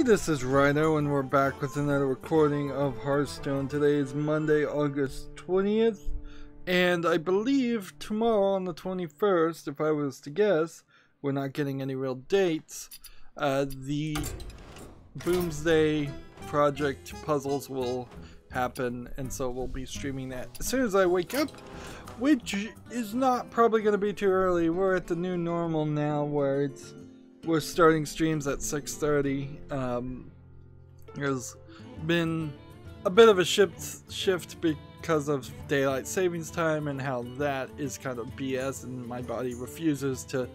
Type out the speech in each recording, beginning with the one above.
This is Rydo, and we're back with another recording of Hearthstone. Today is Monday, August 20th, and I believe tomorrow on the 21st, if I was to guess, we're not getting any real dates, the Boomsday project puzzles will happen, and so we'll be streaming that as soon as I wake up, which is not probably going to be too early. We're at the new normal now where we're starting streams at 6:30. There's been a bit of a shift because of daylight savings time and how that is kind of BS, and my body refuses to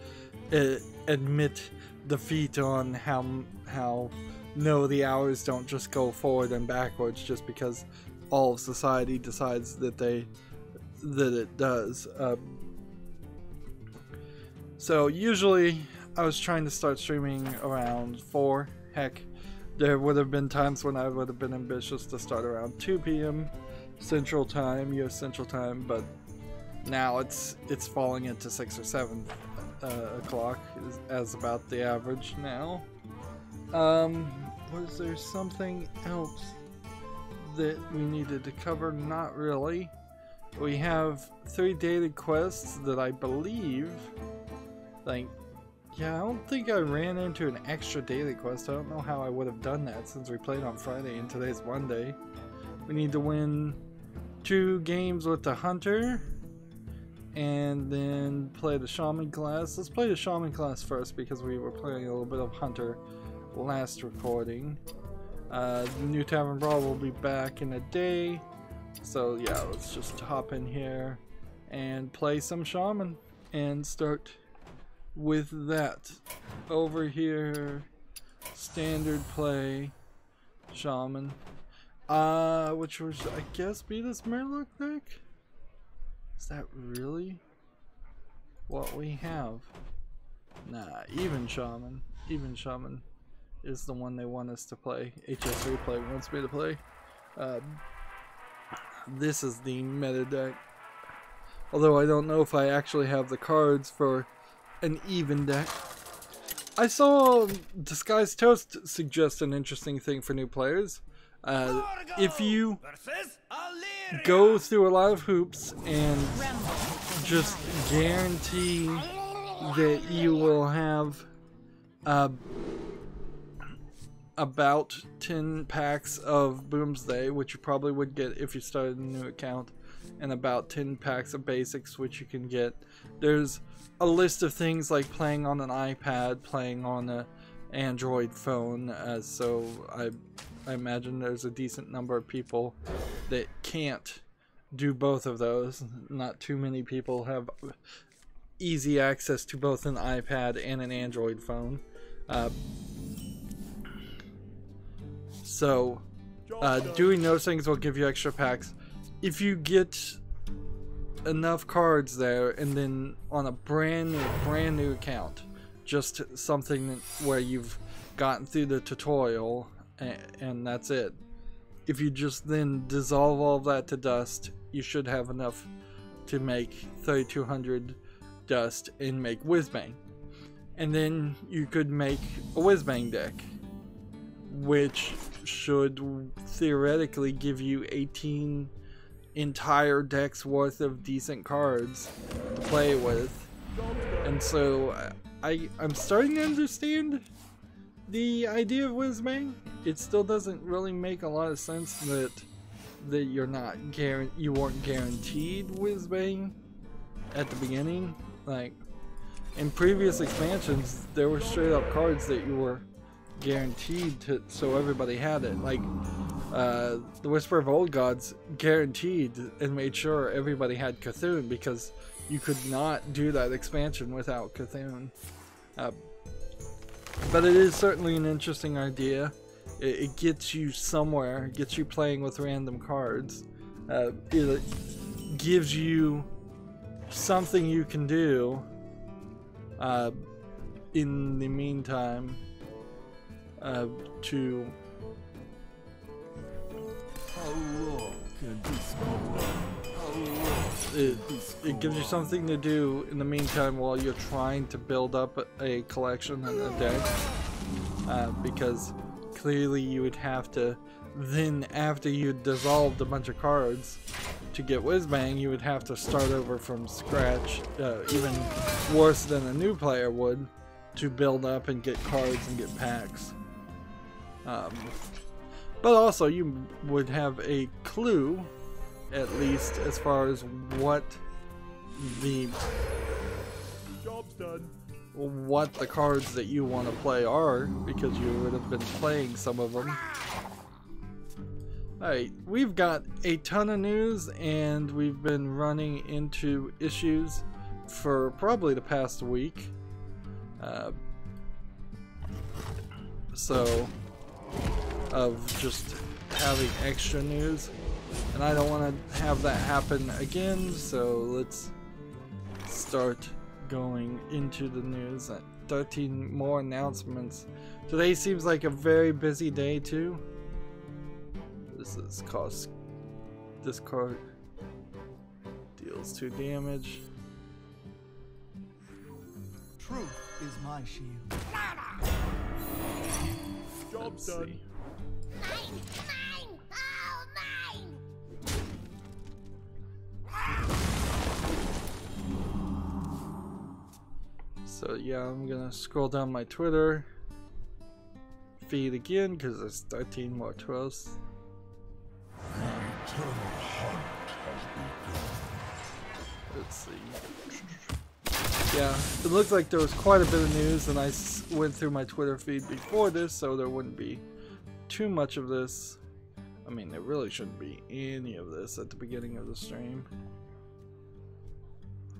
admit defeat on how no, the hours don't just go forward and backwards just because all of society decides that it does. So usually I was trying to start streaming around 4. Heck, there would have been times when I would have been ambitious to start around 2 p.m. Central Time, US Central Time, but now it's falling into 6 or 7 o'clock as about the average now. Was there something else that we needed to cover? Not really. We have 3 daily quests that I believe, yeah, I don't think I ran into an extra daily quest. I don't know how I would have done that since we played on Friday and today's Monday. We need to win 2 games with the Hunter and then play the Shaman class. Let's play the Shaman class first because we were playing a little bit of Hunter last recording. The new Tavern Brawl will be back in a day. So yeah, let's just hop in here and play some Shaman and start with that. Over here, standard play, Shaman, which was, I guess, be this Murloc deck? Is that really what we have? Nah, even Shaman is the one they want us to play. HS Replay wants me to play. This is the meta deck, although I don't know if I actually have the cards for an even deck. I saw Disguised Toast suggest an interesting thing for new players. If you go through a lot of hoops and just guarantee that you will have about 10 packs of Boomsday, which you probably would get if you started a new account, and about 10 packs of basics, which you can get. There's a list of things like playing on an iPad, playing on an Android phone, so I imagine there's a decent number of people that can't do both of those. Not too many people have easy access to both an iPad and an Android phone. So doing those things will give you extra packs. If you get enough cards there, and then on a brand new account, just something where you've gotten through the tutorial and that's it. If you just then dissolve all of that to dust, you should have enough to make 3200 dust and make Whizbang. And then you could make a Whizbang deck, which should theoretically give you 18 entire decks worth of decent cards to play with. And so I'm starting to understand the idea of Whizbang. It still doesn't really make a lot of sense that you weren't guaranteed Whizbang at the beginning. Like in previous expansions, there were straight up cards that you were guaranteed to, so everybody had it. Like the Whisper of Old Gods guaranteed and made sure everybody had Cthulhu, because you could not do that expansion without Cthulhu. But it is certainly an interesting idea. It gets you somewhere, it gets you playing with random cards. It gives you something you can do in the meantime to it gives you something to do in the meantime while you're trying to build up a collection and a deck, because clearly you would have to then, after you dissolved a bunch of cards to get Whizbang, you would have to start over from scratch, even worse than a new player would, to build up and get cards and get packs. But also you would have a clue, at least as far as what the cards that you want to play are, because you would have been playing some of them. Alright, we've got a ton of news, and we've been running into issues for probably the past week. So, of just having extra news, and I don't want to have that happen again, so let's start going into the news. 13 more announcements. Today seems like a very busy day too. This is cost. This card deals 2 damage. Truth is my shield. Job done. Mine! Mine! Oh, mine! So yeah, I'm gonna scroll down my Twitter feed again because there's 13 more tweets. Let's see. Yeah, it looked like there was quite a bit of news, and I went through my Twitter feed before this, so there wouldn't be too much of this. I mean, there really shouldn't be any of this at the beginning of the stream.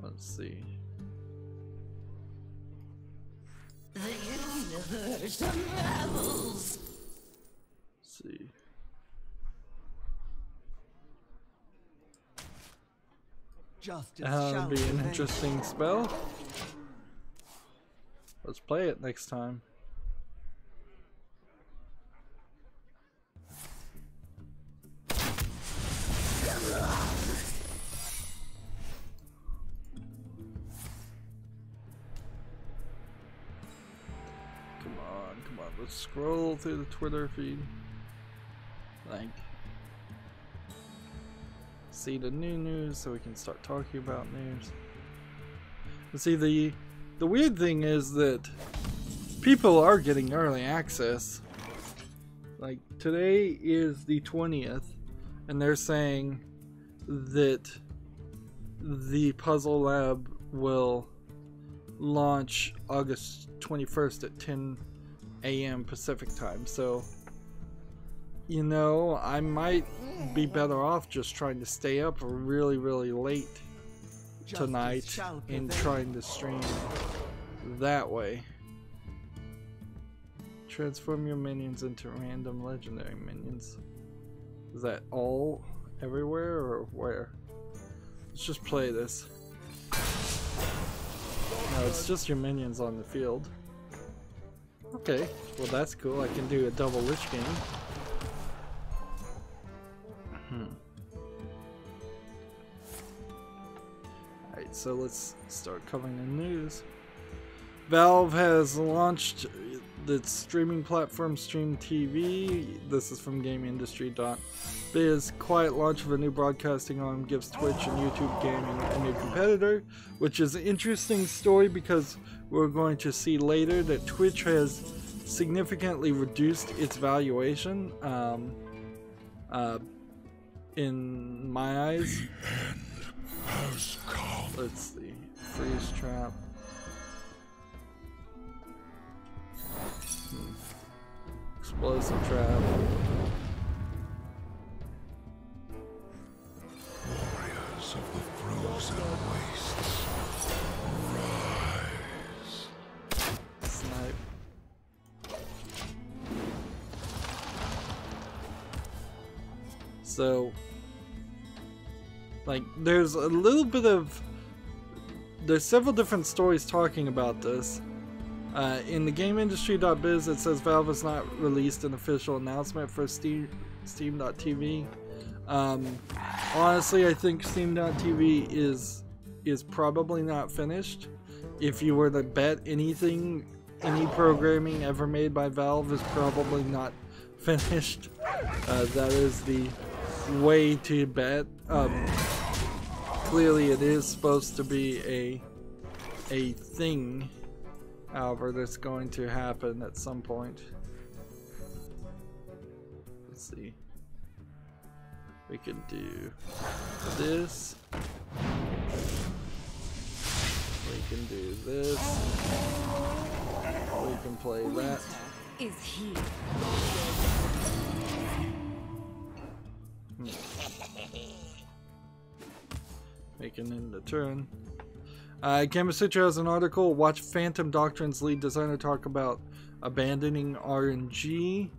Let's see. The universe unravels. Let's see. That'll be an interesting spell. Let's play it next time. Come on, let's scroll through the Twitter feed. Like, see the new news so we can start talking about news. But see, the weird thing is that people are getting early access. Like, today is the 20th, and they're saying that the Puzzle Lab will launch August 21st at 10 a.m. Pacific time. So, you know, I might be better off just trying to stay up really, really late tonight and trying to stream that way. Transform your minions into random legendary minions. Is that all everywhere or where? Let's just play this. No, it's just your minions on the field. Okay, well that's cool. I can do a double Lich game. Alright, so let's start covering the news. Valve has launched its streaming platform Stream TV. This is from GameIndustry.biz. Quiet launch of a new broadcasting arm gives Twitch and YouTube Gaming a new competitor, which is an interesting story because we're going to see later that Twitch has significantly reduced its valuation. In my eyes. Let's see. Freeze trap. Explosive trap. Warriors of the frozen wastes, rise. Snipe. So, like, there's a little bit of, there's several different stories talking about this. In the GameIndustry.biz, it says Valve has not released an official announcement for Steam.tv. Honestly, I think Steam.tv is probably not finished. If you were to bet anything, any programming ever made by Valve is probably not finished. That is the way to bet. Clearly it is supposed to be a thing, however, that's going to happen at some point. Let's see. We can do this. We can do this. We can play that. Is here. Make an end the turn. Gamasutra has an article. Watch Phantom Doctrine's lead designer talk about abandoning RNG.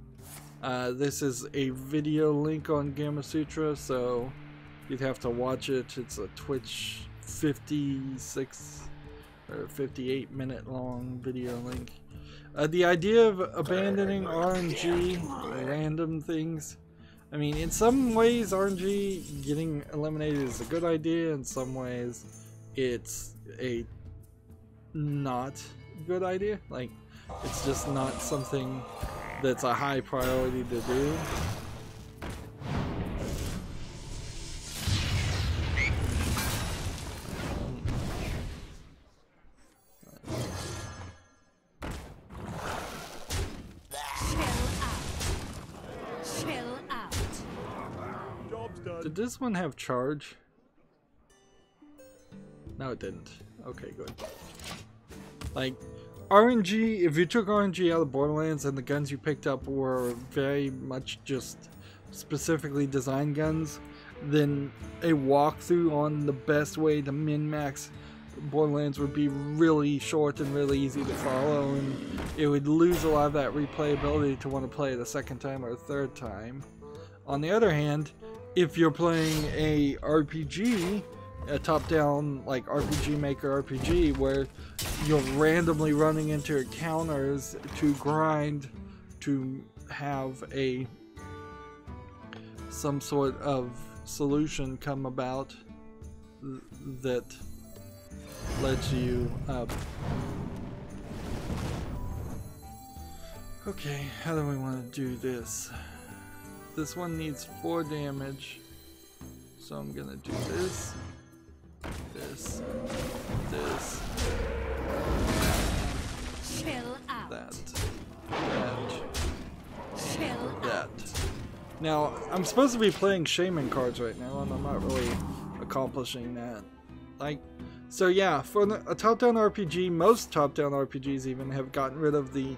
This is a video link on Gamasutra, so you'd have to watch it. It's a Twitch 56 or 58 minute long video link. The idea of abandoning RNG, random things, I mean, in some ways RNG getting eliminated is a good idea, in some ways it's a not good idea. Like, it's just not something that's a high priority to do. Did this one have charge? No, it didn't. Okay, good. Like, RNG, if you took RNG out of Borderlands and the guns you picked up were very much just specifically designed guns, then a walkthrough on the best way to min-max Borderlands would be really short and really easy to follow, and it would lose a lot of that replayability to want to play it a second time or a third time. On the other hand, if you're playing a RPG, a top-down like RPG Maker RPG, where you're randomly running into encounters to grind to have some sort of solution come about that lets you up. Okay, how do we want to do this? This one needs 4 damage, so I'm gonna do this, this, this, Chill out. that, Chill that. Now, I'm supposed to be playing Shaman cards right now, and I'm not really accomplishing that. Like, so yeah, for a top-down RPG, most top-down RPGs even have gotten rid of the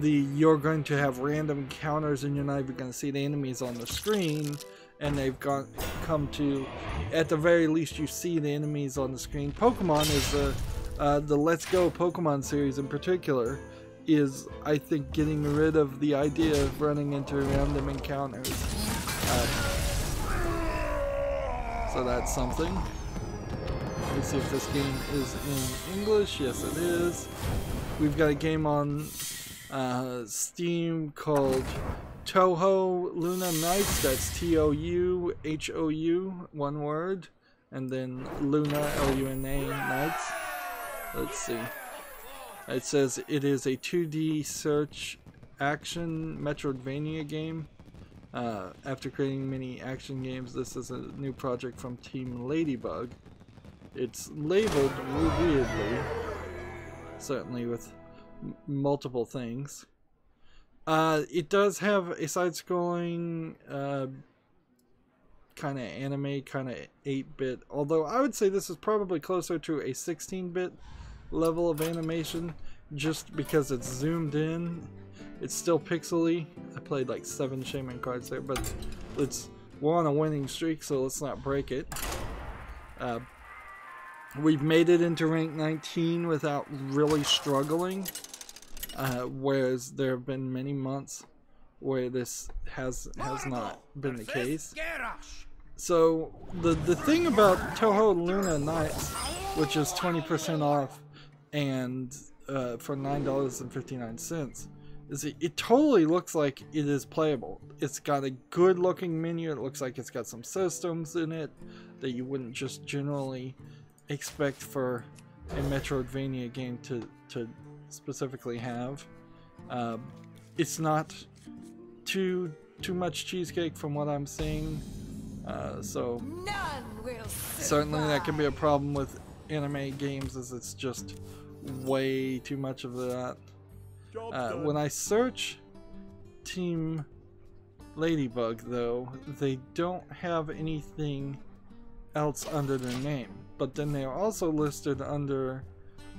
you're going to have random encounters and you're not even going to see the enemies on the screen, and they've come to, at the very least, you see the enemies on the screen. Pokemon is the Let's Go Pokemon series in particular is, I think, getting rid of the idea of running into random encounters. So that's something. Let me see if this game is in English. Yes, it is. We've got a game on Steam called Touhou Luna Nights. That's Touhou, one word, and then Luna, Luna Nights. Let's see. It says it is a 2D search action Metroidvania game. After creating many action games, this is a new project from Team Ladybug. It's labeled weirdly, certainly with multiple things. It does have a side-scrolling kind of anime, kind of 8-bit, although I would say this is probably closer to a 16-bit level of animation, just because it's zoomed in. It's still pixely. I played like 7 Shaman cards there, but we're on a winning streak, so let's not break it. We've made it into rank 19 without really struggling, whereas there have been many months where this has not been the case. So the thing about Touhou Luna Nights, which is 20% off and for $9.59, is it totally looks like it is playable. It's got a good looking menu. It looks like it's got some systems in it that you wouldn't just generally expect for a Metroidvania game to specifically have. It's not too much cheesecake from what I'm seeing. So None will certainly that can be a problem with anime games, as it's just way too much of that. When I search Team Ladybug, though, they don't have anything else under their name, but then they are also listed under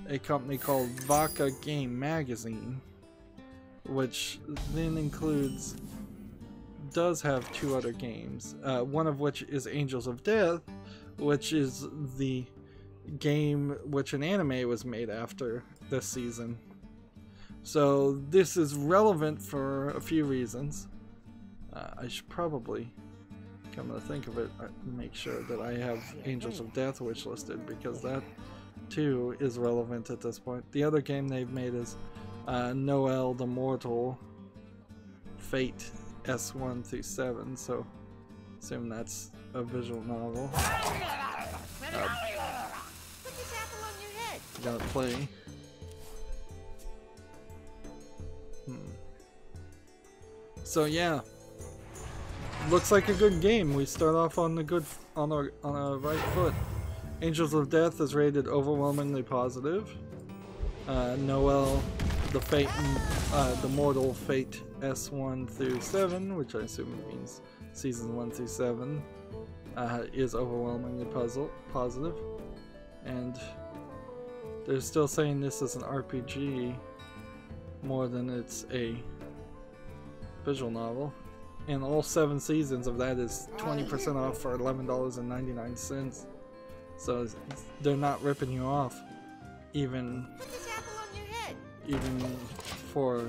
a company called Vaca Game Magazine, which then does have 2 other games, one of which is Angels of Death, which is the game which an anime was made after this season. So this is relevant for a few reasons. I should probably, come to think of it, make sure that I have Angels of Death wishlisted, because that too is relevant at this point. The other game they've made is Noel the Mortal Fate S1 through 7, so assume that's a visual novel. Gotta play. So yeah, looks like a good game. We start off on the on a right foot. Angels of Death is rated overwhelmingly positive. Noel the Mortal Fate S1 through 7, which I assume means seasons 1 through 7, is overwhelmingly positive. And they're still saying this is an RPG more than it's a visual novel. And all 7 seasons of that is 20% off for $11.99. So they're not ripping you off, even for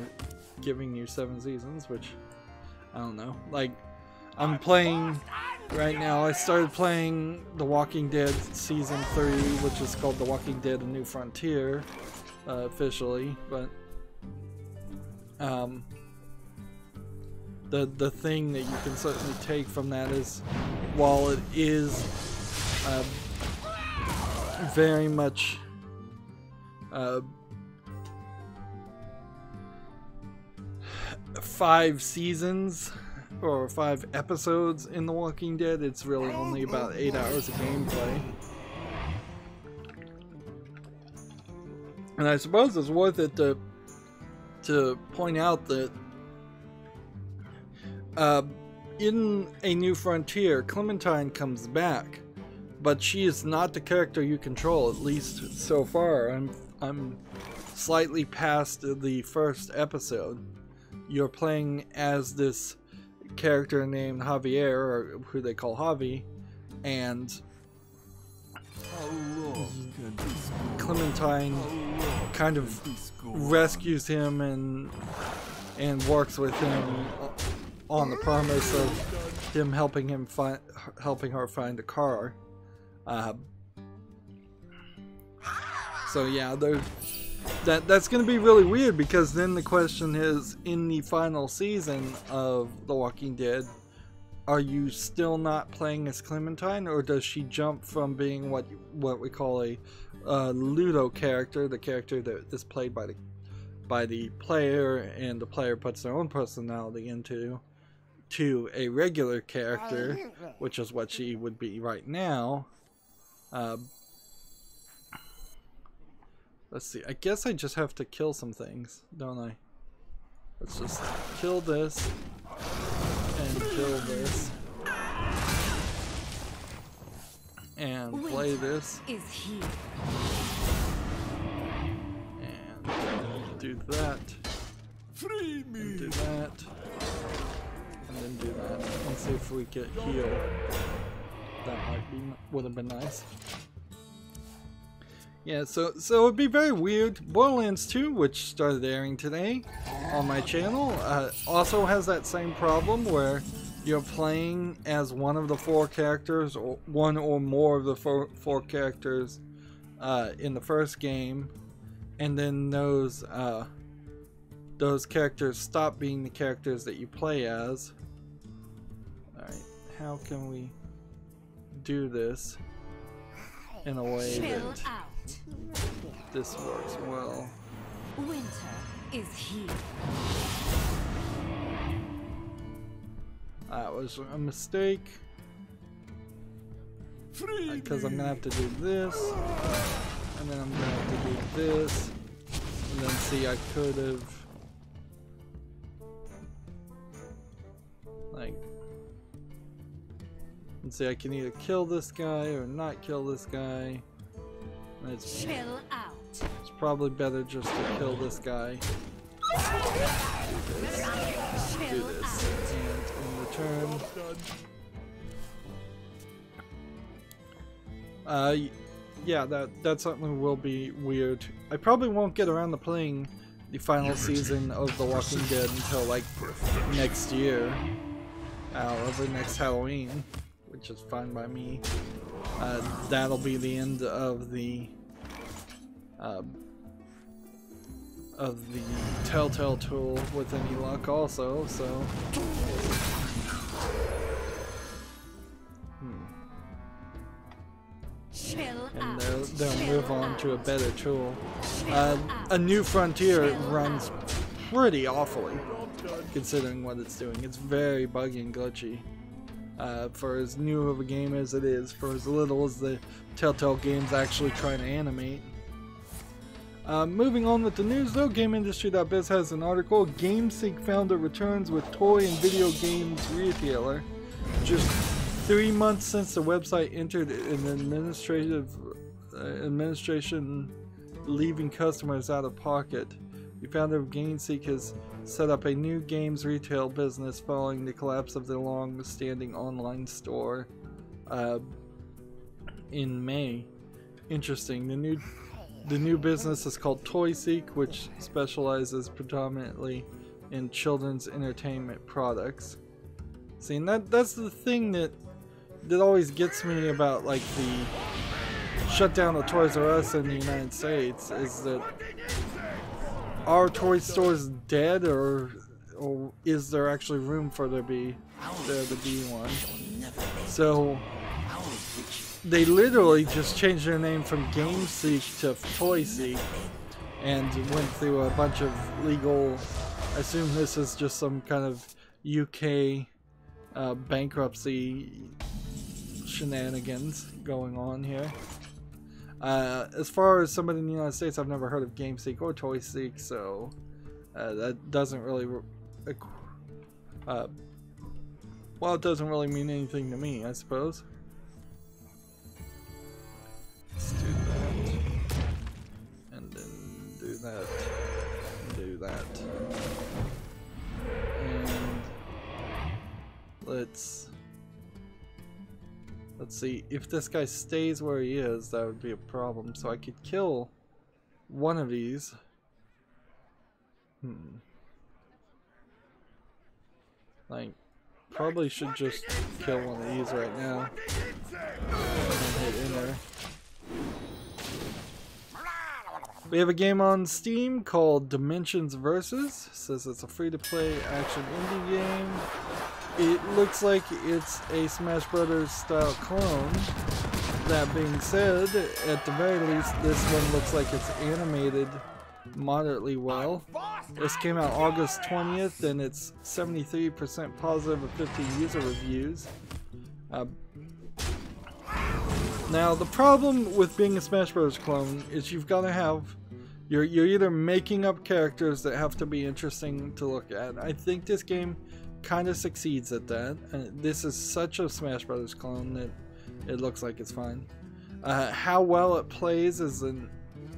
giving you 7 seasons, which I don't know. Like, I'm playing right now. I started playing The Walking Dead season 3, which is called The Walking Dead: A New Frontier, officially. But the thing that you can certainly take from that is, while it is very much 5 seasons or 5 episodes in The Walking Dead, it's really only about 8 hours of gameplay. And I suppose it's worth it to point out that in A New Frontier, Clementine comes back, but she is not the character you control, at least so far. I'm slightly past the first episode. You're playing as this character named Javier, or who they call Javi, and Clementine kind of rescues him and works with him on the promise of him helping her find a car. So yeah, that's going to be really weird, because then the question is, in the final season of The Walking Dead, are you still not playing as Clementine, or does she jump from being what we call a Ludo character, the character that is played by the player, and the player puts their own personality into, to a regular character, which is what she would be right now? Let's see, I guess I just have to kill some things, don't I? Let's just kill this, and kill this, and play this, and do that, and do that, and then do that. Let's see if we get healed. That would have been nice. Yeah, so it would be very weird. Borderlands 2, which started airing today on my channel, also has that same problem where you're playing as one of the 4 characters, or one or more of the four characters in the first game, and then those characters stop being the characters that you play as. Alright, how can we do this in a way that this works well? Winter is here. That was a mistake. Because I'm gonna have to do this, and then I'm gonna have to do this, and then see, I could have, like, and see, I can either kill this guy or not kill this guy. And it's probably better just to kill this guy. Do this, and in return. Yeah, that certainly will be weird. I probably won't get around to playing the final season of The Walking Dead until like next year, over next Halloween, which is fine by me. That'll be the end of the Telltale tool with any luck, also. So. And they'll move on to a better tool. A New Frontier runs pretty awfully, considering what it's doing. It's very buggy and glitchy. For as new of a game as it is, for as little as the Telltale games actually try to animate. Moving on with the news though, GameIndustry.biz has an article. GameSeek founder returns with toy and video games retailer. Just 3 months since the website entered an administration leaving customers out of pocket, the founder of GameSeek has set up a new games retail business following the collapse of the long-standing online store in May. Interesting. The new business is called ToySeek, which specializes predominantly in children's entertainment products. See, and that's the thing that always gets me about like the shutdown of Toys R Us in the United States, is that are toy stores dead, or is there actually room for there to be one? So they literally just changed their name from GameSeek to ToySeek and went through a bunch of legal, I assume this is just some kind of UK bankruptcy shenanigans going on here. As far as somebody in the United States, I've never heard of GameSeek or ToySeek, so that doesn't really well, it doesn't really mean anything to me, I suppose. Let's do that, and then do that, and do that, and let's see, if this guy stays where he is, that would be a problem. So I could kill one of these. Like, probably should just kill one of these right now. And hit enter. We have a game on Steam called Dimensions Versus. It says it's a free-to-play action indie game. It looks like it's a Smash Brothers style clone. That being said, at the very least, this one looks like it's animated moderately well. This came out August 20th, and it's 73% positive of 15 user reviews. Now, the problem with being a Smash Bros. Clone is you've got to have... You're either making up characters that have to be interesting to look at. I think this game kind of succeeds at that. This is such a Smash Brothers clone that it looks like it's fine. How well it plays is an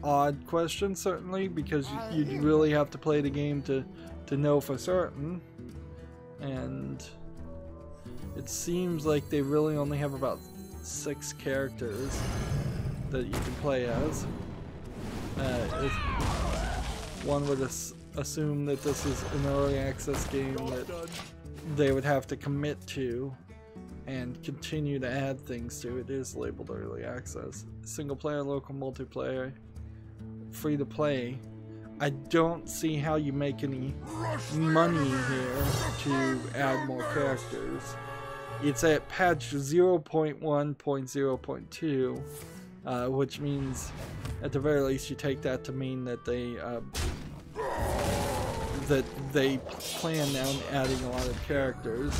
odd question, certainly, because you'd really have to play the game to know for certain. And it seems like they really only have about 6 characters that you can play as. One would assume that this is an early access game that they would have to commit to and continue to add things to. It is labeled early access. Single player, local multiplayer, free to play. I don't see how you make any money here to add more characters. It's at patch 0.1.0.2, which means at the very least you take that to mean that they that they plan on adding a lot of characters.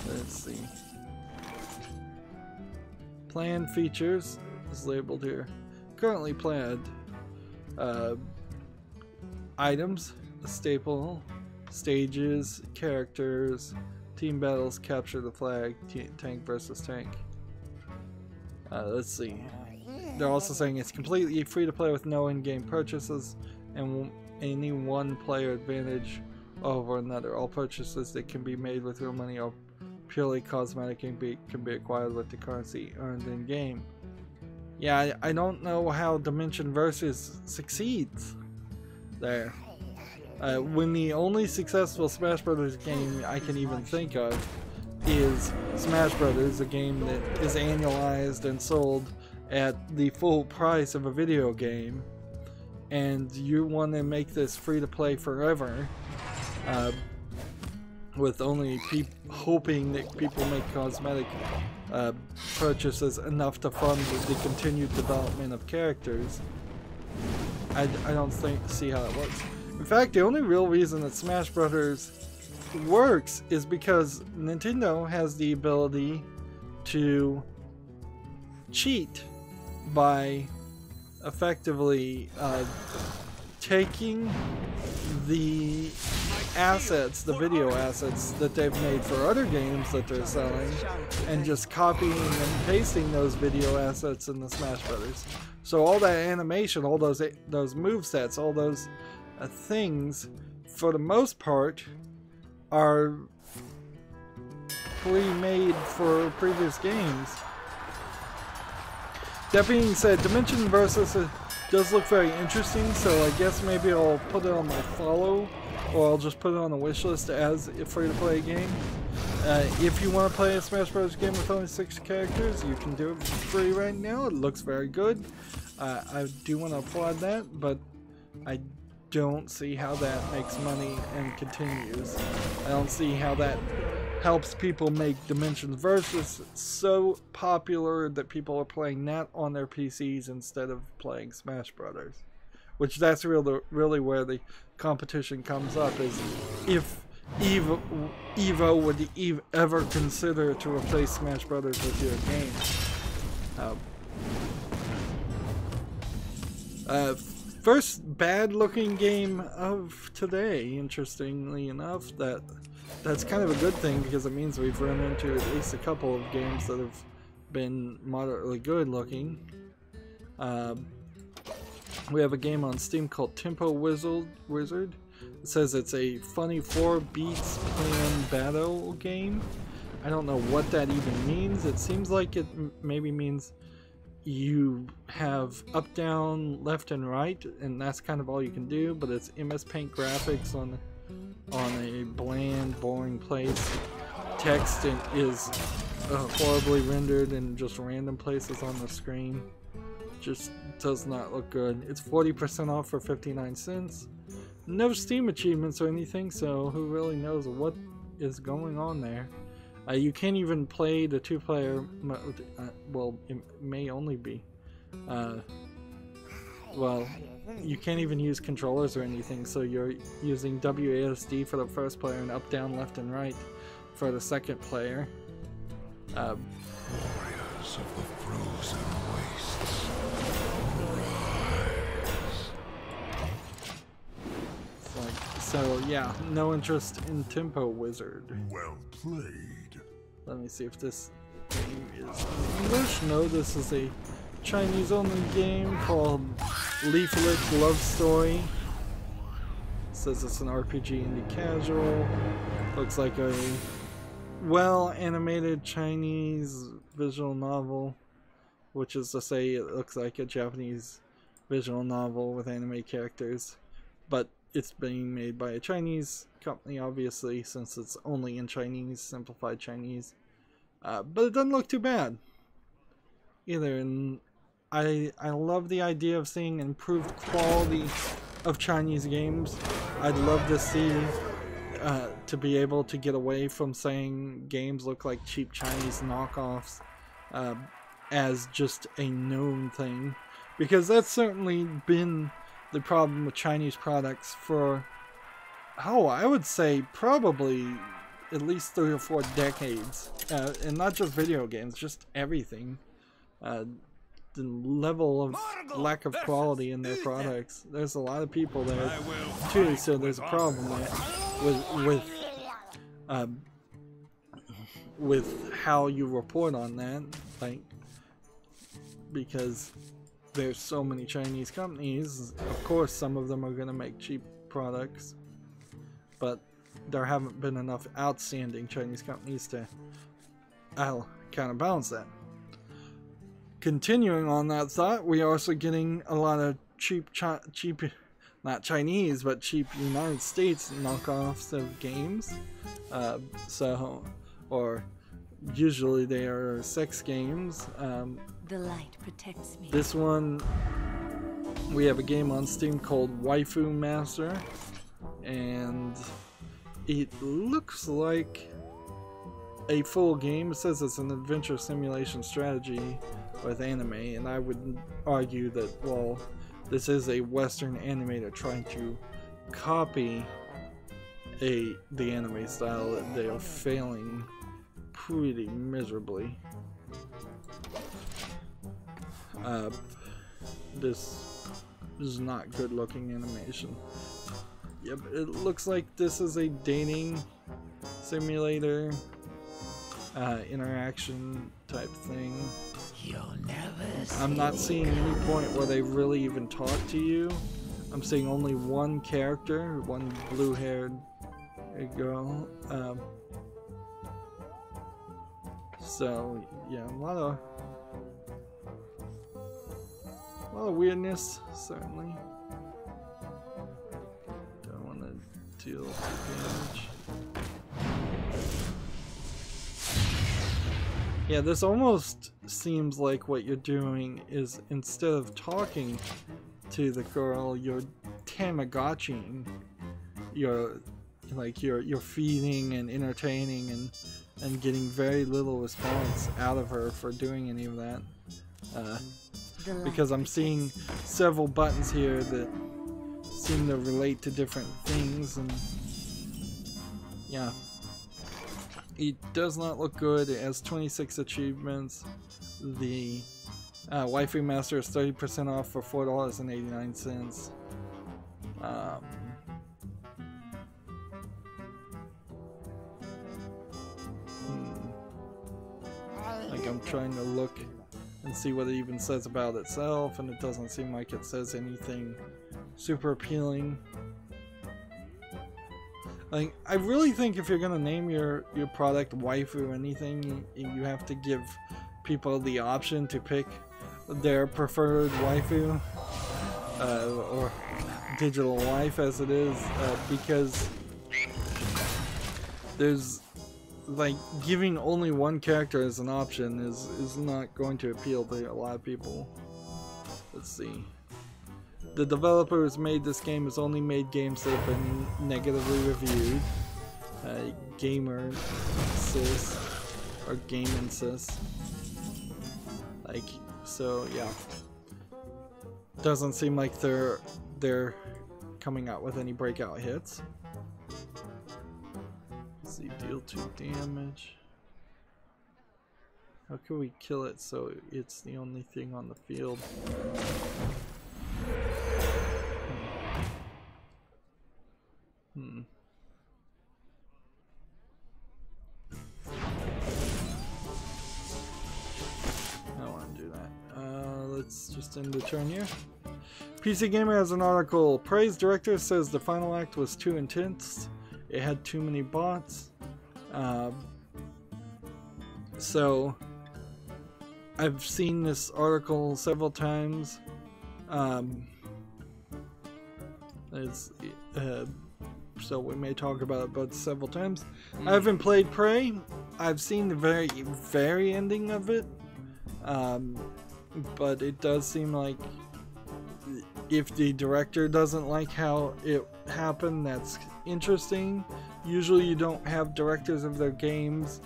Let's see. Planned features is labeled here. Currently planned. Items, a staple, stages, characters, team battles, capture the flag, tank versus tank. Let's see. They're also saying it's completely free to play with no in-game purchases and any one player advantage over another. All purchases that can be made with real money are purely cosmetic and can be acquired with the currency earned in-game. Yeah, I don't know how Dimension Versus succeeds there. When the only successful Smash Brothers game I can even think of is Smash Brothers, a game that is annualized and sold at the full price of a video game, and you want to make this free to play forever, with only hoping that people make cosmetic purchases enough to fund the continued development of characters. I don't see how that works. In fact, the only real reason that Smash Brothers works is because Nintendo has the ability to cheat by effectively taking the assets, the video assets that they've made for other games that they're selling, and just copying and pasting those video assets in the Smash Brothers. So all that animation, all those movesets, all those things, for the most part, are pre-made for previous games. That being said, Dimension Versus does look very interesting, so I guess maybe I'll put it on my follow, or I'll just put it on the wish list as a free-to-play game. If you want to play a Smash Bros. Game with only 6 characters, you can do it for free right now. It looks very good. I do want to applaud that, but I don't see how that makes money and continues. I don't see how that helps people make Dimensions Versus so popular that people are playing that on their PCs instead of playing Smash Brothers. Which that's really where the competition comes up, is if Evo would ever consider to replace Smash Brothers with your game. First bad-looking game of today, interestingly enough. That's kind of a good thing, because it means we've run into at least a couple of games that have been moderately good-looking. We have a game on Steam called Tempo Wizard. It says it's a funny 4 beats plan battle game. I don't know what that even means. It seems like it maybe means you have up, down, left, and right, and that's kind of all you can do, but it's MS Paint graphics on a bland, boring place. Text is horribly rendered in just random places on the screen. Just does not look good. It's 40% off for 59 cents. No Steam achievements or anything, so who really knows what is going on there. You can't even play the 2-player mode. Well, it may only be. Well, you can't even use controllers or anything, so you're using WASD for the first player and up, down, left, and right for the second player. Warriors of the frozen wastes, rise. So yeah, no interest in Tempo Wizard. Well played. Let me see if this game is English. No, this is a Chinese-only game called Leaflet Love Story. It says it's an RPG indie casual. Looks like a well-animated Chinese visual novel, which is to say it looks like a Japanese visual novel with anime characters, but it's being made by a Chinese company, obviously, since it's only in Chinese, simplified Chinese. But it doesn't look too bad either, and I love the idea of seeing improved quality of Chinese games. I'd love to see to be able to get away from saying games look like cheap Chinese knockoffs as just a known thing, because that's certainly been the problem with Chinese products for oh, I would say probably at least 3 or 4 decades, and not just video games, just everything. The level of lack of quality in their products. There's a lot of people there too, so there's a problem with how you report on that, like, because there's so many Chinese companies. Of course, some of them are going to make cheap products, but there haven't been enough outstanding Chinese companies to counterbalance that. Continuing on that thought, we are also getting a lot of cheap, not Chinese, but cheap United States knockoffs of games. Or usually they are sex games. The light protects me. This one, we have a game on Steam called Waifu Master, and it looks like a full game. It says it's an adventure simulation strategy with anime, and I would argue that, well, this is a Western animator trying to copy the anime style, that they are failing pretty miserably. This is not good looking animation. Yep, it looks like this is a dating simulator, interaction type thing. You'll never see. I'm not seeing any point where they really even talk to you. I'm seeing only one character, one blue-haired girl. So yeah, a lot of weirdness, certainly. Don't want to deal damage. Yeah, this almost seems like what you're doing is, instead of talking to the girl, you're Tamagotching. You're feeding and entertaining and getting very little response out of her for doing any of that. Because I'm seeing several buttons here that seem to relate to different things, and yeah. It does not look good. It has 26 achievements. The Waifu Master is 30% off for $4.89. Like, I'm trying to look and see what it even says about itself, and it doesn't seem like it says anything super appealing. Like, I really think if you're gonna name your product waifu anything, you have to give people the option to pick their preferred waifu, or digital wife as it is, because there's, like, giving only one character as an option is not going to appeal to a lot of people. Let's see. The developer who's made this game has only made games that have been negatively reviewed. Gamer sis, or Game sis. Like, so yeah. Doesn't seem like they're coming out with any breakout hits. Let's see, deal 2 damage. How can we kill it so it's the only thing on the field? I don't want to do that. Let's just end the turn here. PC Gamer has an article. Praise director says the final act was too intense. It had too many bots. So I've seen this article several times. So we may talk about it but several times. I haven't played Prey. I've seen the very ending of it, but it does seem like if the director doesn't like how it happened, that's interesting. Usually you don't have directors of their games,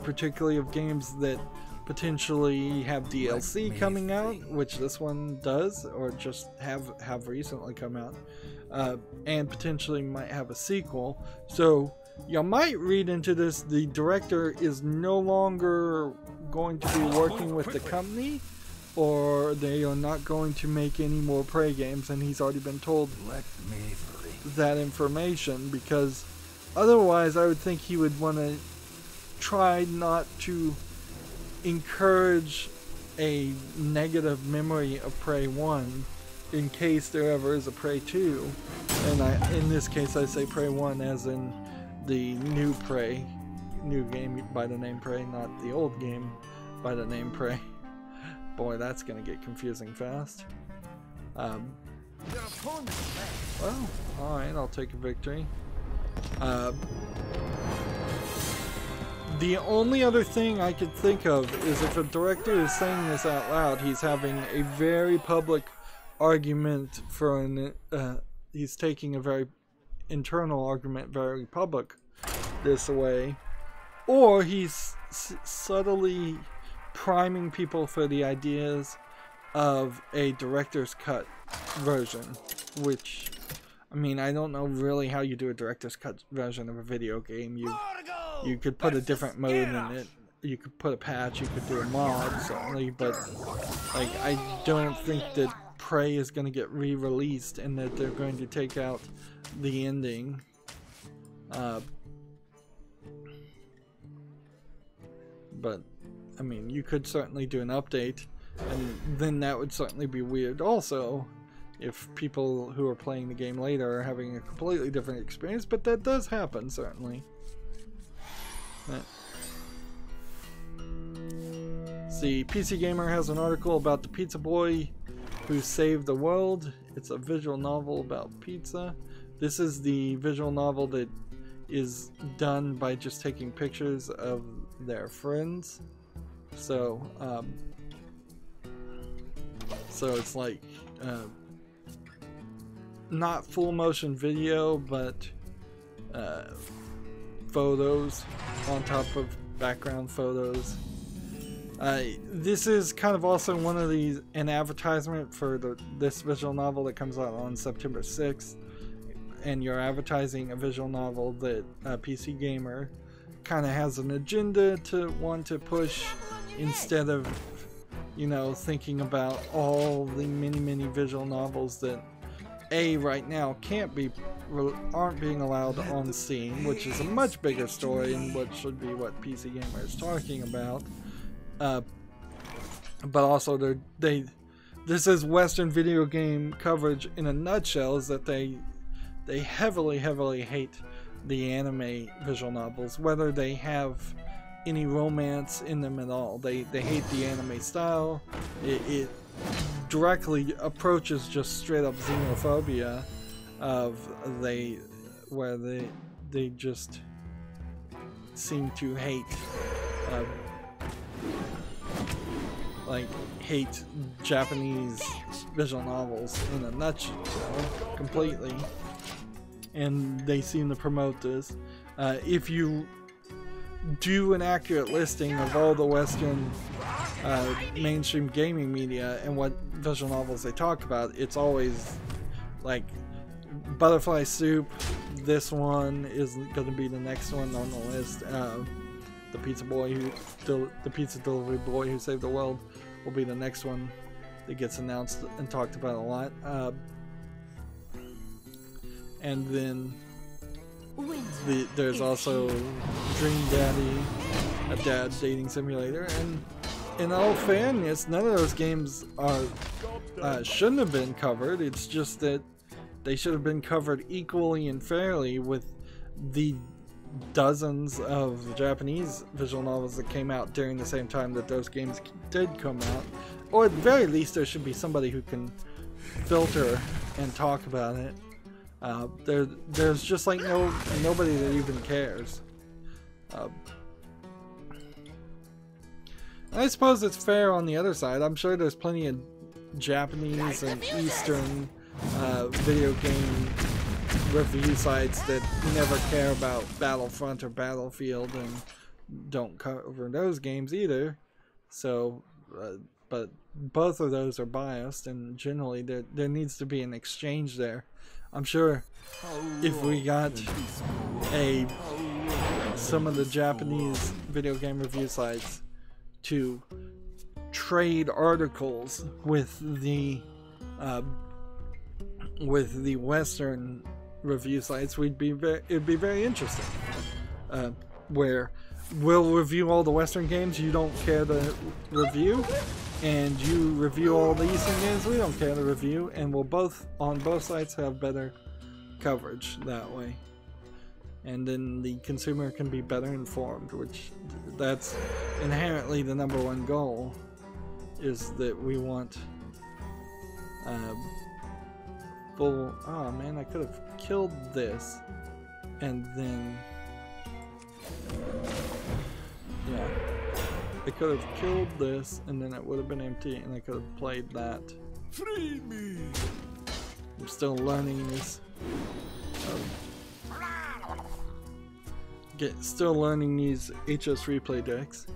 particularly of games that potentially have DLC coming out, which this one does, or just have recently come out, and potentially might have a sequel. So you might read into this the director is no longer going to be working with the company, or they are not going to make any more Prey games, and he's already been told that information, because otherwise I would think he would want to try not to encourage a negative memory of Prey 1 in case there ever is a Prey 2. And in this case I say Prey 1 as in the new Prey, new game by the name Prey, not the old game by the name Prey. Boy, that's gonna get confusing fast. Well, alright, I'll take a victory. The only other thing I could think of is if a director is saying this out loud, he's having a very public argument for an, he's taking a very internal argument very public this way, or he's subtly priming people for the ideas of a director's cut version, which, I mean, I don't know really how you do a director's cut version of a video game. You could put a different mode in it, you could put a patch, you could do a mod certainly, but like I don't think that Prey is going to get re-released and that they're going to take out the ending. But I mean, you could certainly do an update, and then that would certainly be weird also if people who are playing the game later are having a completely different experience, but that does happen certainly. See, PC Gamer has an article about the pizza boy who saved the world. It's a visual novel about pizza. This is the visual novel that is done by just taking pictures of their friends. So, so it's like not full motion video, but photos on top of background photos. This is kind of also one of these, an advertisement for this visual novel that comes out on September 6th, and you're advertising a visual novel that PC Gamer kind of has an agenda to want to push, instead of, you know, thinking about all the many visual novels that right now aren't being allowed on Steam, which is a much bigger story and what should be what PC Gamer is talking about. But also this is Western video game coverage in a nutshell, is that they heavily hate the anime visual novels, whether they have any romance in them at all. They hate the anime style. It directly approaches just straight up xenophobia of where they just seem to hate like hate Japanese visual novels in a nutshell completely, and they seem to promote this. If you do an accurate listing of all the Western mainstream gaming media and what visual novels they talk about, it's always like Butterfly Soup. This one is going to be the next one on the list. The pizza delivery boy who saved the world will be the next one that gets announced and talked about a lot. And then there's also Dream Daddy, a dad dating simulator, and in all fairness, none of those games are shouldn't have been covered. It's just that they should have been covered equally and fairly with the dozens of Japanese visual novels that came out during the same time that those games did come out. Or at the very least, there should be somebody who can filter and talk about it. There's just like nobody that even cares. I suppose it's fair on the other side. I'm sure there's plenty of Japanese and Eastern video game review sites that never care about Battlefront or Battlefield and don't cover those games either. So, but both of those are biased, and generally there needs to be an exchange there. I'm sure if we got some of the Japanese video game review sites to trade articles with the Western review sites, it'd be very interesting. Where we'll review all the Western games you don't care to review, and you review all the Eastern games we don't care to review, and we'll both on both sites have better coverage that way. And then the consumer can be better informed, which that's inherently the #1 goal, is that we want full... Oh man, I could have killed this and then... Yeah, I could have killed this and then it would have been empty and I could have played that. Free me! I'm still learning this. Still learning these HS replay decks.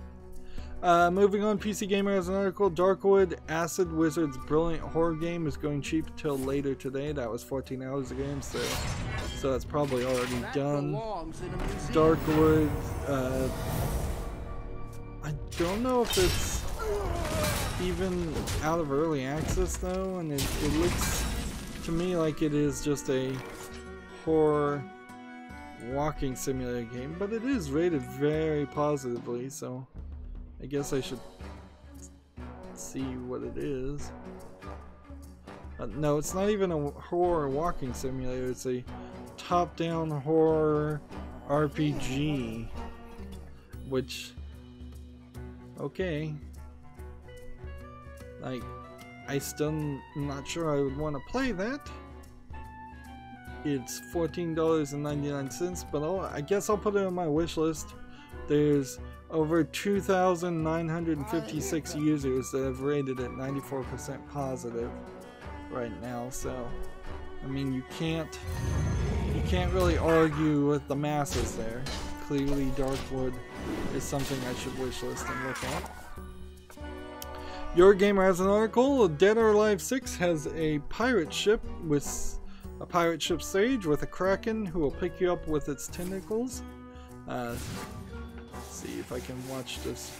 Moving on, PC Gamer has an article. Darkwood Acid Wizard's brilliant horror game is going cheap till later today. That was 14 hours ago, so that's probably already done. Darkwood, I don't know if it's even out of early access though, and it looks to me like it is just a horror walking simulator game, but it is rated very positively, so I guess I should see what it is. No, it's not even a horror walking simulator, it's a top-down horror RPG, which, okay, like, I still am not sure I would want to play that. It's $14.99, but I guess I'll put it on my wish list. There's over 2,956 users that have rated it 94% positive right now, so I mean you can't really argue with the masses there. Clearly Darkwood is something I should wish list and look at. Your Gamer has an article. Dead or Alive 6 has a pirate ship with a pirate ship stage with a kraken who will pick you up with its tentacles. Let's see if I can watch this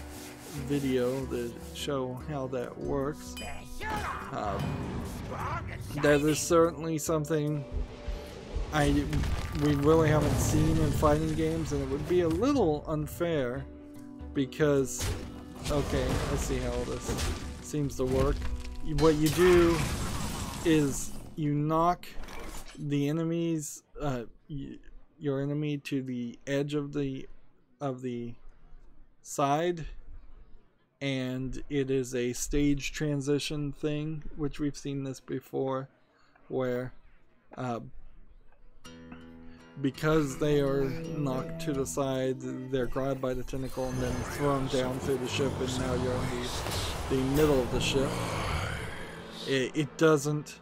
video to show how that works. That is certainly something we really haven't seen in fighting games, and it would be a little unfair because, okay, let's see how this seems to work. What you do is you knock the enemies, your enemy to the edge of the side, and it is a stage transition thing, which we've seen this before, where because they are knocked to the side, they're grabbed by the tentacle and then thrown down through the ship, and now you're in the middle of the ship. It doesn't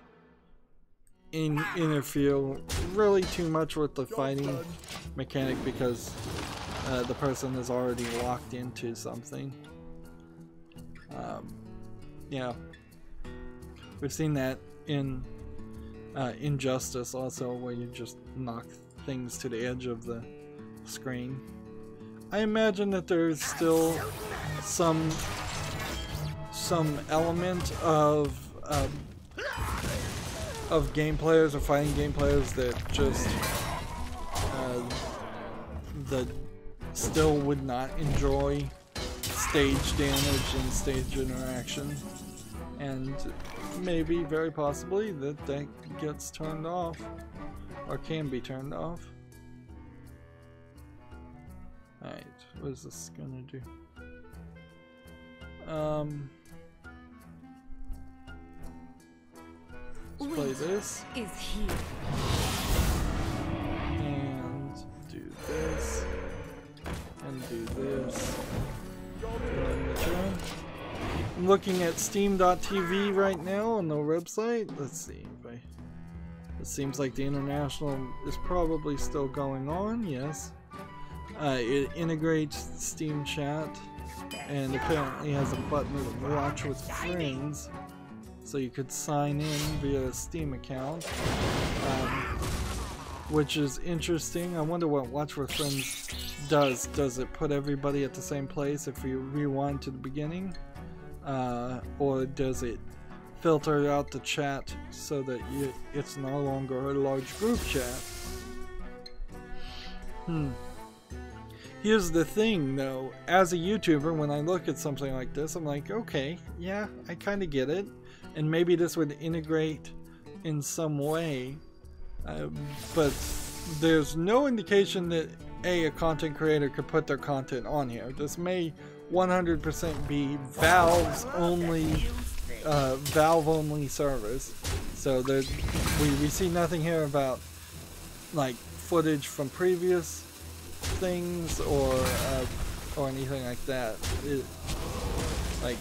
interfere really too much with the fighting mechanic because the person is already locked into something. Yeah, we've seen that in Injustice also, where you just knock things to the edge of the screen. I imagine that there's still some element of game players or fighting game players that just that still would not enjoy stage damage and stage interaction, and maybe very possibly that gets turned off or can be turned off. Alright, what is this gonna do? Let's play this. Is here. And do this. And do this. I'm looking at Steam.tv right now on the website. Let's see if it seems like the international is probably still going on. Yes. It integrates Steam Chat and apparently has a button to watch with friends, so you could sign in via a Steam account, which is interesting. I wonder what watch with friends does. Does it put everybody at the same place if you rewind to the beginning, or does it filter out the chat so that it's no longer a large group chat? Here's the thing though, as a YouTuber, when I look at something like this, I'm like, okay, yeah, I kind of get it, and maybe this would integrate in some way, but there's no indication that a content creator could put their content on here. This may 100% be Valve only service, so that we see nothing here about like footage from previous things or anything like that. Like,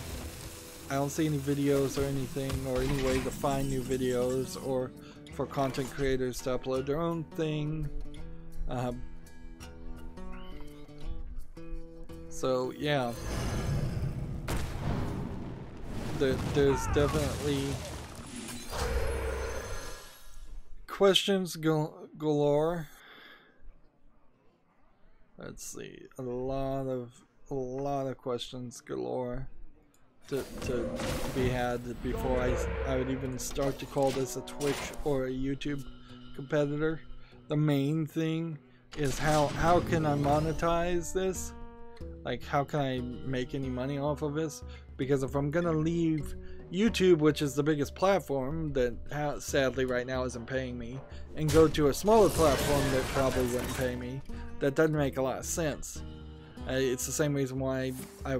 I don't see any videos or anything, or any way to find new videos, or for content creators to upload their own thing. So yeah, there's definitely questions galore. Let's see, a lot of questions galore to be had before I would even start to call this a Twitch or a YouTube competitor. The main thing is how can I monetize this? Like, how can I make any money off of this? Because if I'm gonna leave YouTube, which is the biggest platform that sadly right now isn't paying me, and go to a smaller platform that probably wouldn't pay me, that doesn't make a lot of sense. It's the same reason why I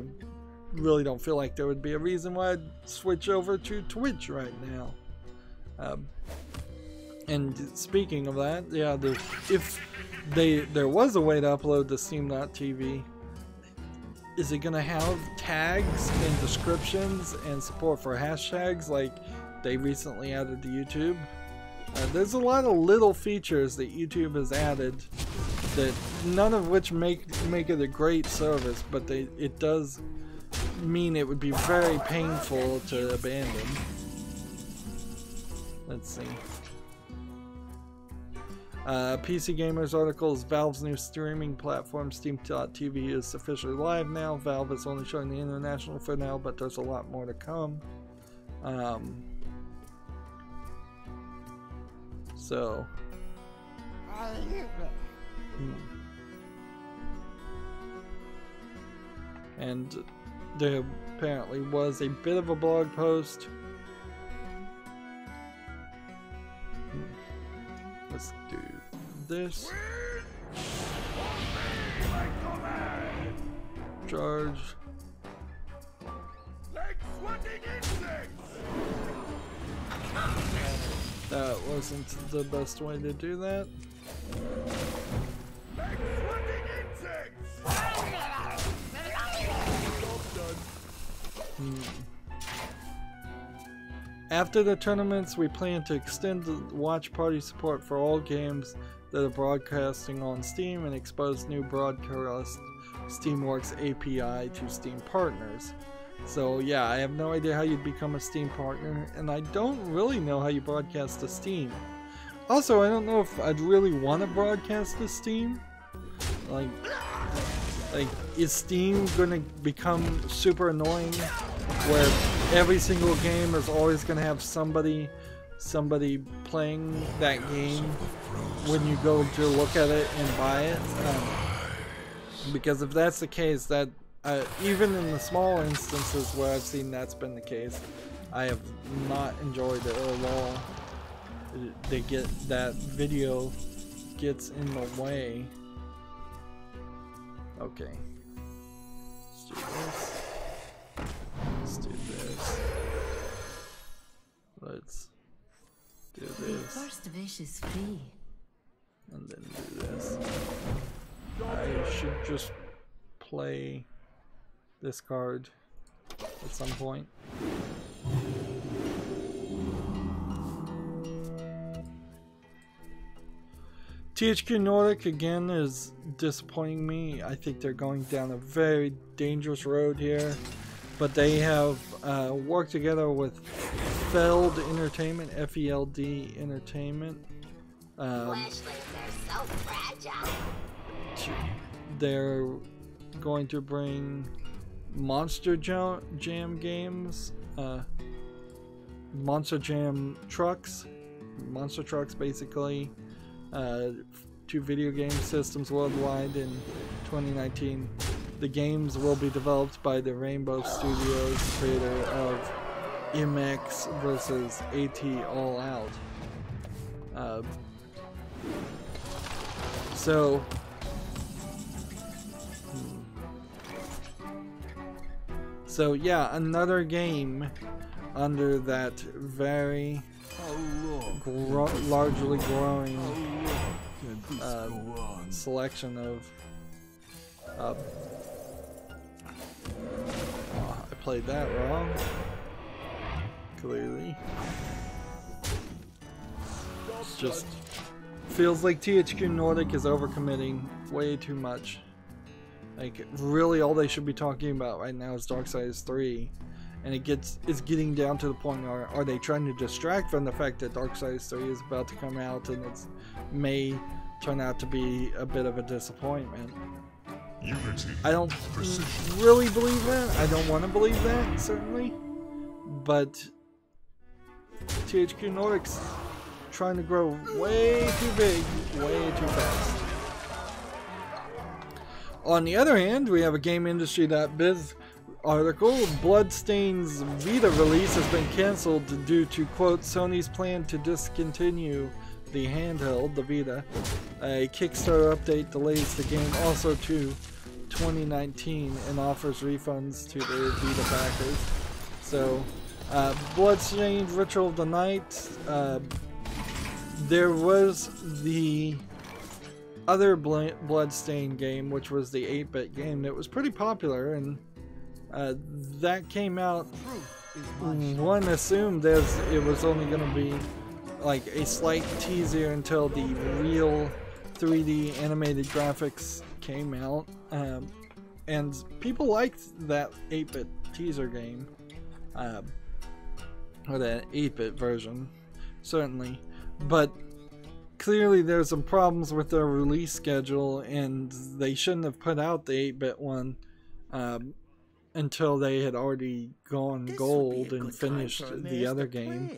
really don't feel like there would be a reason why I'd switch over to Twitch right now. And speaking of that, yeah, if there was a way to upload to Steam.tv, is it gonna have tags and descriptions and support for hashtags like they recently added to YouTube? There's a lot of little features that YouTube has added that none of which make it a great service, but it does mean it would be very painful to abandon. Let's see. PC Gamer's article is Valve's new streaming platform, Steam.tv, is officially live now. Valve is only showing the international for now, but there's a lot more to come. So. And there apparently was a bit of a blog post. Let's do this. Charge. That wasn't the best way to do that. After the tournaments, we plan to extend the watch party support for all games that are broadcasting on Steam and expose new broadcast Steamworks API to Steam partners. So yeah, I have no idea how you'd become a Steam partner, and I don't really know how you broadcast to Steam. Also, I don't know if I'd really want to broadcast to Steam. Like, is Steam gonna become super annoying where every single game is always gonna have somebody playing that game when you go to look at it and buy it? Because if that's the case, that even in the small instances where I've seen that's been the case, I have not enjoyed it at all. They get that video gets in the way. Okay. Let's do this. Let's do this. Let's do this. First wish is free. And then do this. I should just play this card at some point. THQ Nordic again is disappointing me. I think they're going down a very dangerous road here, but they have worked together with Feld Entertainment, F-E-L-D Entertainment. They're going to bring Monster Jam games, Monster Jam trucks, Monster Trucks basically, to video game systems worldwide in 2019. The games will be developed by the Rainbow Studios, creator of MX versus AT All Out. So yeah, another game under that very largely growing selection of I played that wrong, clearly. Just feels like THQ Nordic is overcommitting way too much. Like, really all they should be talking about right now is Darksiders 3. And it's getting down to the point where are they trying to distract from the fact that Darksiders 3 is about to come out and it may turn out to be a bit of a disappointment. Unity. I don't really believe that. I don't want to believe that, certainly. But THQ Nordic's trying to grow way too big, way too fast. On the other hand, we have a Game Industry.biz article. Bloodstain's Vita release has been cancelled due to, quote, Sony's plan to discontinue the handheld, the Vita. A Kickstarter update delays the game also to 2019 and offers refunds to their Vita backers. So, Bloodstained Ritual of the Night. There was the other Bloodstained game, which was the 8-bit game that was pretty popular, and that came out. One assumed it was only going to be like a slight teaser until the real 3D animated graphics came out, and people liked that 8-bit teaser game, or that 8-bit version, certainly, but clearly there's some problems with their release schedule, and they shouldn't have put out the 8-bit one until they had already gone gold and finished the other game.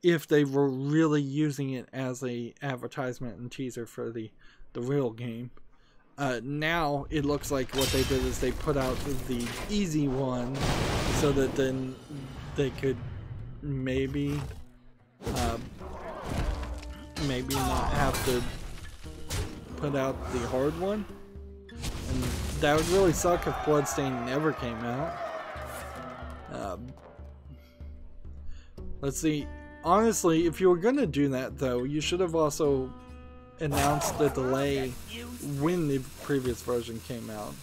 If they were really using it as a advertisement and teaser for the real game. Now it looks like what they did is they put out the easy one so that then they could maybe not have to put out the hard one. And that would really suck if Bloodstained never came out. Let's see. Honestly, if you were gonna do that though, you should have also announced the delay when the previous version came out.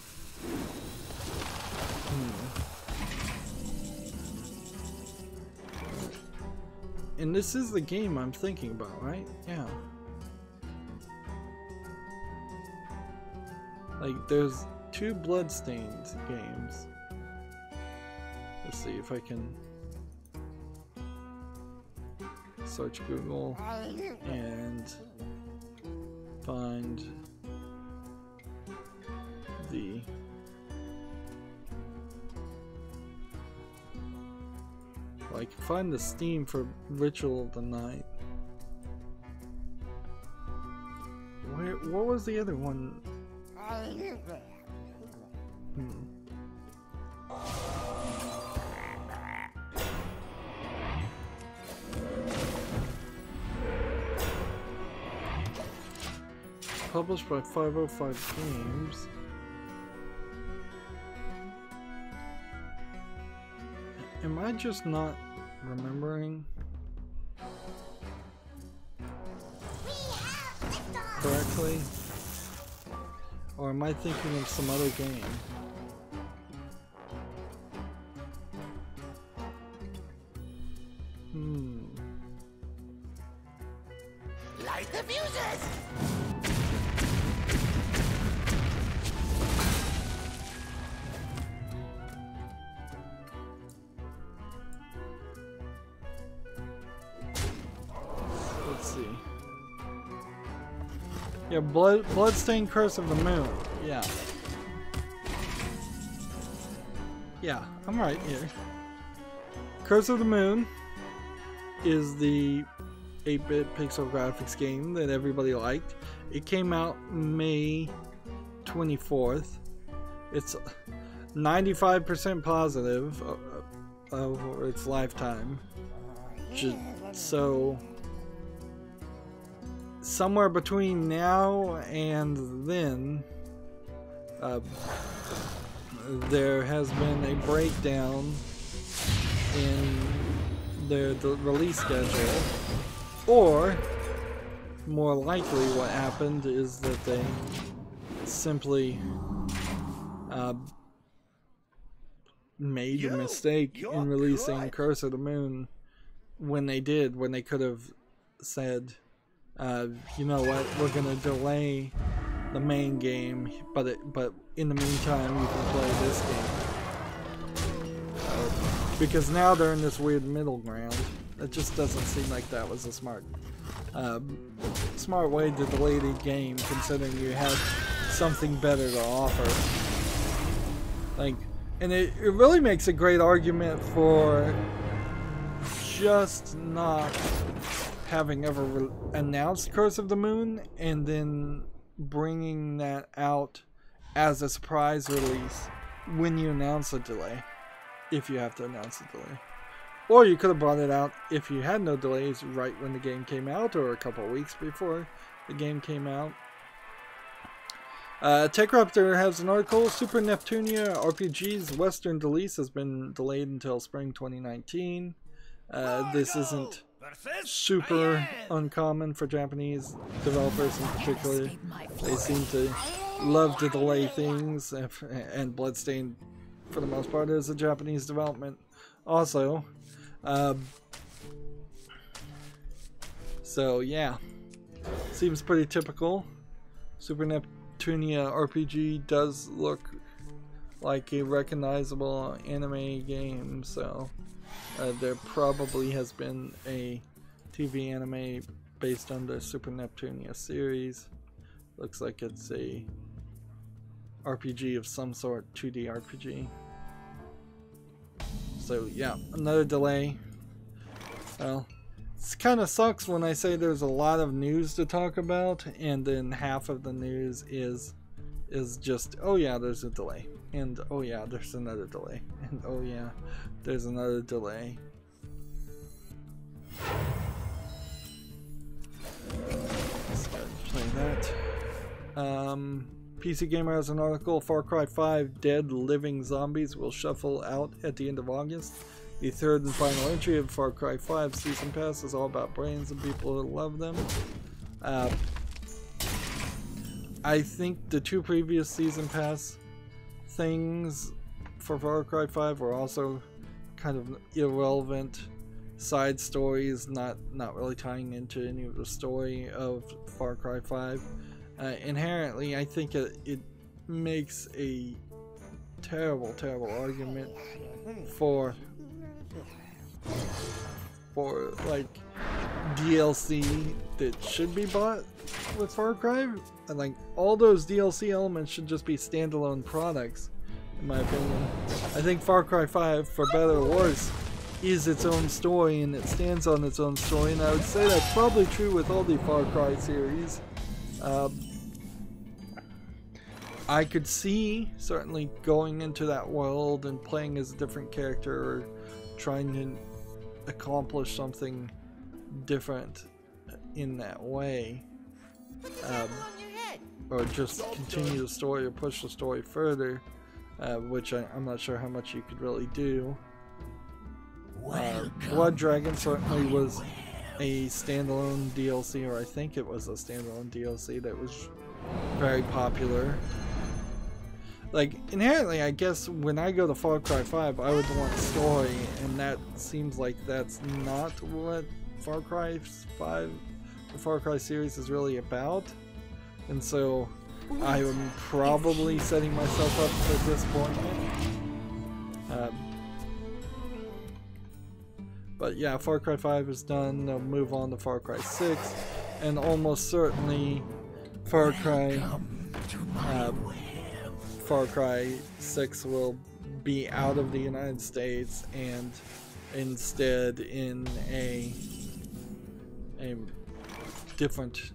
And this is the game I'm thinking about, right? Yeah. Like, there's 2 Bloodstained games. Let's see if I can search Google and find the find the Steam for Ritual of the Night. What was the other one? Published by 505 Games. Am I just not remembering correctly? Or am I thinking of some other game? Light the fuses! Yeah, Bloodstained Curse of the Moon. Yeah. Yeah, I'm right here. Curse of the Moon is the 8-bit pixel graphics game that everybody liked. It came out May 24th. It's 95% positive of its lifetime. So somewhere between now and then, there has been a breakdown in the release schedule, or more likely what happened is that they simply made a mistake in releasing Curse of the Moon when they could have said, you know what, we're gonna delay the main game, but in the meantime you can play this game. Because now they're in this weird middle ground. It just doesn't seem like that was a smart way to delay the game, considering you had something better to offer. Like, and it really makes a great argument for just not having ever announced Curse of the Moon and then bringing that out as a surprise release when you announce a delay, if you have to announce a delay. Or you could have brought it out if you had no delays right when the game came out, or a couple of weeks before the game came out. TechRaptor has an article: Super Neptunia RPG's Western release has been delayed until spring 2019. This isn't super uncommon for Japanese developers in particular. They seem to love to delay things, and Bloodstained, for the most part, is a Japanese development also. So yeah, seems pretty typical. Super Neptunia RPG does look like a recognizable anime game, so there probably has been a TV anime based on the Super Neptunia series. Looks like it's a RPG of some sort, 2D RPG. So yeah, another delay. Well, it kind of sucks when I say there's a lot of news to talk about, and then half of the news is just, oh yeah, there's a delay, and oh yeah, there's another delay, and oh yeah, there's another delay. Let's go play that. PC Gamer has an article: Far Cry 5 Dead Living Zombies will shuffle out at the end of August. The third and final entry of Far Cry 5 Season Pass is all about brains and people who love them. I think the two previous Season Pass things for Far Cry 5 were also kind of irrelevant side stories, not really tying into any of the story of Far Cry 5. Inherently, I think it makes a terrible argument for like DLC that should be bought with Far Cry, and like all those DLC elements should just be standalone products, in my opinion. I think Far Cry 5, for better or worse, is its own story, and it stands on its own story, and I would say that's probably true with all the Far Cry series. I could see certainly going into that world and playing as a different character, or trying to accomplish something different in that way, or just continue the story or push the story further, which I'm not sure how much you could really do. Blood Dragon certainly was a standalone DLC, or I think it was a standalone DLC that was very popular. Like, inherently, I guess when I go to Far Cry 5, I would want story, and that seems like that's not what Far Cry 5, the Far Cry series, is really about. And so, I am probably setting myself up for disappointment. But yeah, Far Cry 5 is done. They'll move on to Far Cry 6, and almost certainly Far Cry Welcome to my web. Far Cry 6 will be out of the United States and instead in a different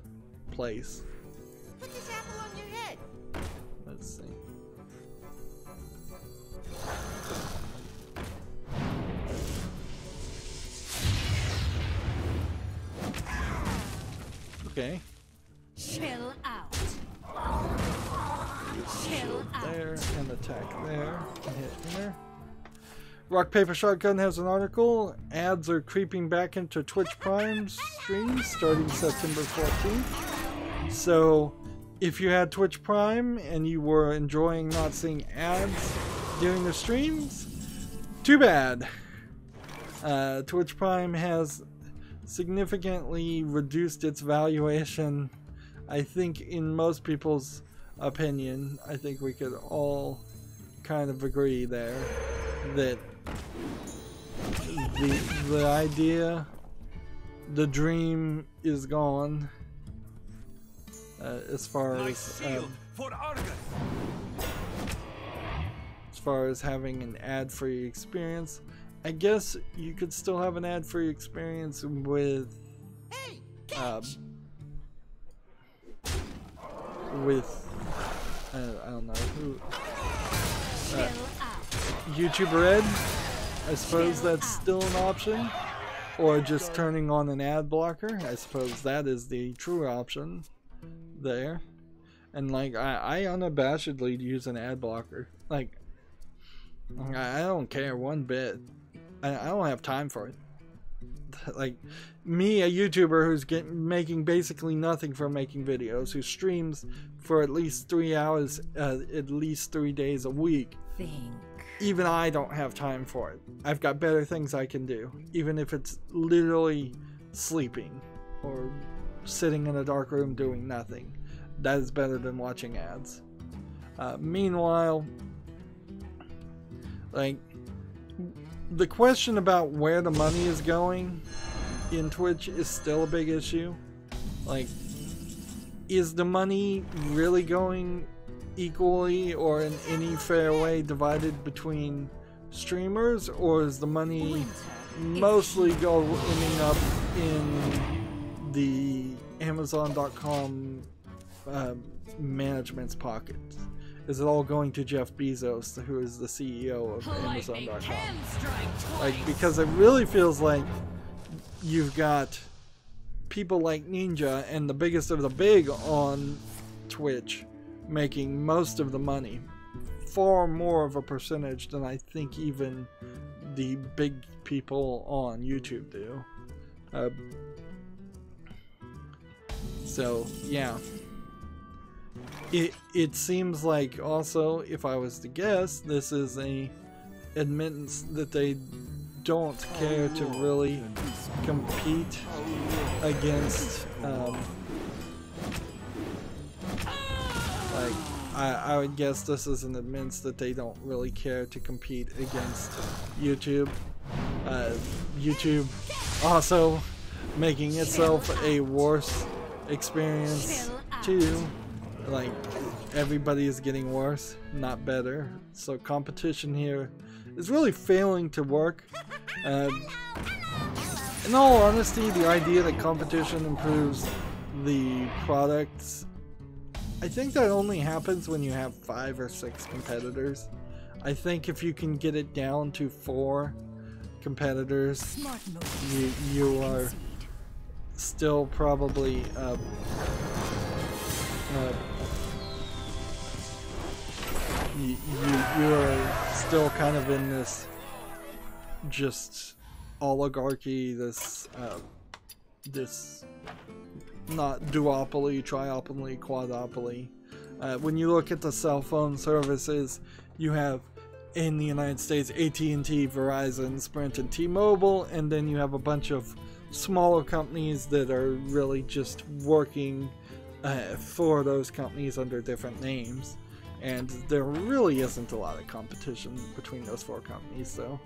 place. Put this apple on your head. Let's see. Okay. Chill out. Chill out. There and attack there and hit enter. Rock Paper Shotgun has an article. Ads are creeping back into Twitch Prime streams starting September 14th. So if you had Twitch Prime and you were enjoying not seeing ads during the streams, too bad. Twitch Prime has significantly reduced its valuation. I think in most people's opinion, I think we could all kind of agree there that the idea, the dream is gone as far as having an ad-free experience. I guess you could still have an ad-free experience with I don't know who YouTube Red. I suppose that's still an option, or just turning on an ad blocker. I suppose that is the true option there. And like I unabashedly use an ad blocker. Like I don't care one bit. I don't have time for it. Like me, a YouTuber who's making basically nothing from making videos, who streams for at least 3 hours, at least 3 days a week. Even I don't have time for it. I've got better things I can do, even if it's literally sleeping or sitting in a dark room doing nothing. That is better than watching ads. Meanwhile, like, the question about where the money is going in Twitch is still a big issue. Like, is the money really going equally or in any fair way divided between streamers, or is the money mostly ending up in the Amazon.com management's pockets? Is it all going to Jeff Bezos, who is the CEO of Amazon.com? Like, because it really feels like you've got people like Ninja and the biggest of the big on Twitch making most of the money, far more of a percentage than I think even the big people on YouTube do. So yeah, it seems like also, if I was to guess, this is a admittance that they don't care to really compete against like, I would guess this is an admittance that they don't really care to compete against YouTube. YouTube also making itself a worse experience too. Like, everybody is getting worse, not better. So competition here is really failing to work. In all honesty, the idea that competition improves the products, I think that only happens when you have 5 or 6 competitors. I think if you can get it down to 4 competitors, you are still probably you are still kind of in this just oligarchy, this not duopoly, triopoly, quadopoly. When you look at the cell phone services, you have in the United States AT&T, Verizon, Sprint, and T-Mobile, and then you have a bunch of smaller companies that are really just working for those companies under different names. And there really isn't a lot of competition between those 4 companies, so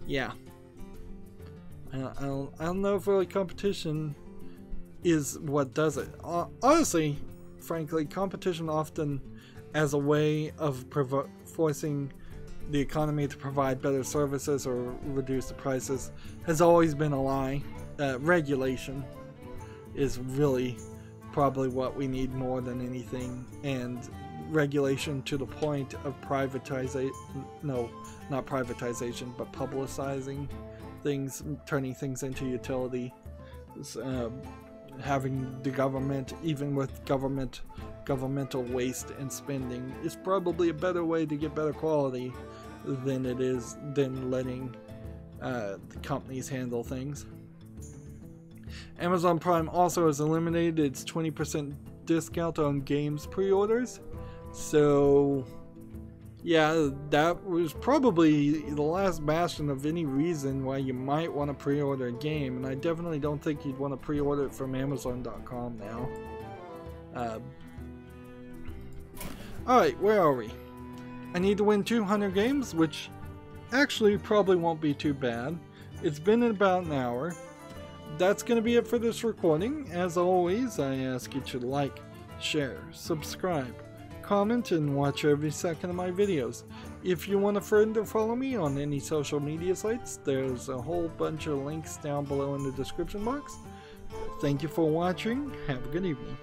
yeah. I don't know if really competition is what does it. Honestly, frankly, competition often as a way of forcing the economy to provide better services or reduce the prices has always been a lie. Regulation is really probably what we need more than anything, and regulation to the point of privatization, no, not privatization, but publicizing things, turning things into utility, having the government, even with governmental waste and spending, is probably a better way to get better quality than it is than letting the companies handle things. Amazon Prime also has eliminated its 20% discount on games pre-orders. So yeah, that was probably the last bastion of any reason why you might want to pre-order a game, and I definitely don't think you'd want to pre-order it from Amazon.com now. Alright, where are we? I need to win 200 games, which actually probably won't be too bad. It's been about an hour. That's going to be it for this recording. As always, I ask you to like, share, subscribe, comment, and watch every second of my videos. If you want a friend or follow me on any social media sites, there's a whole bunch of links down below in the description box. Thank you for watching. Have a good evening.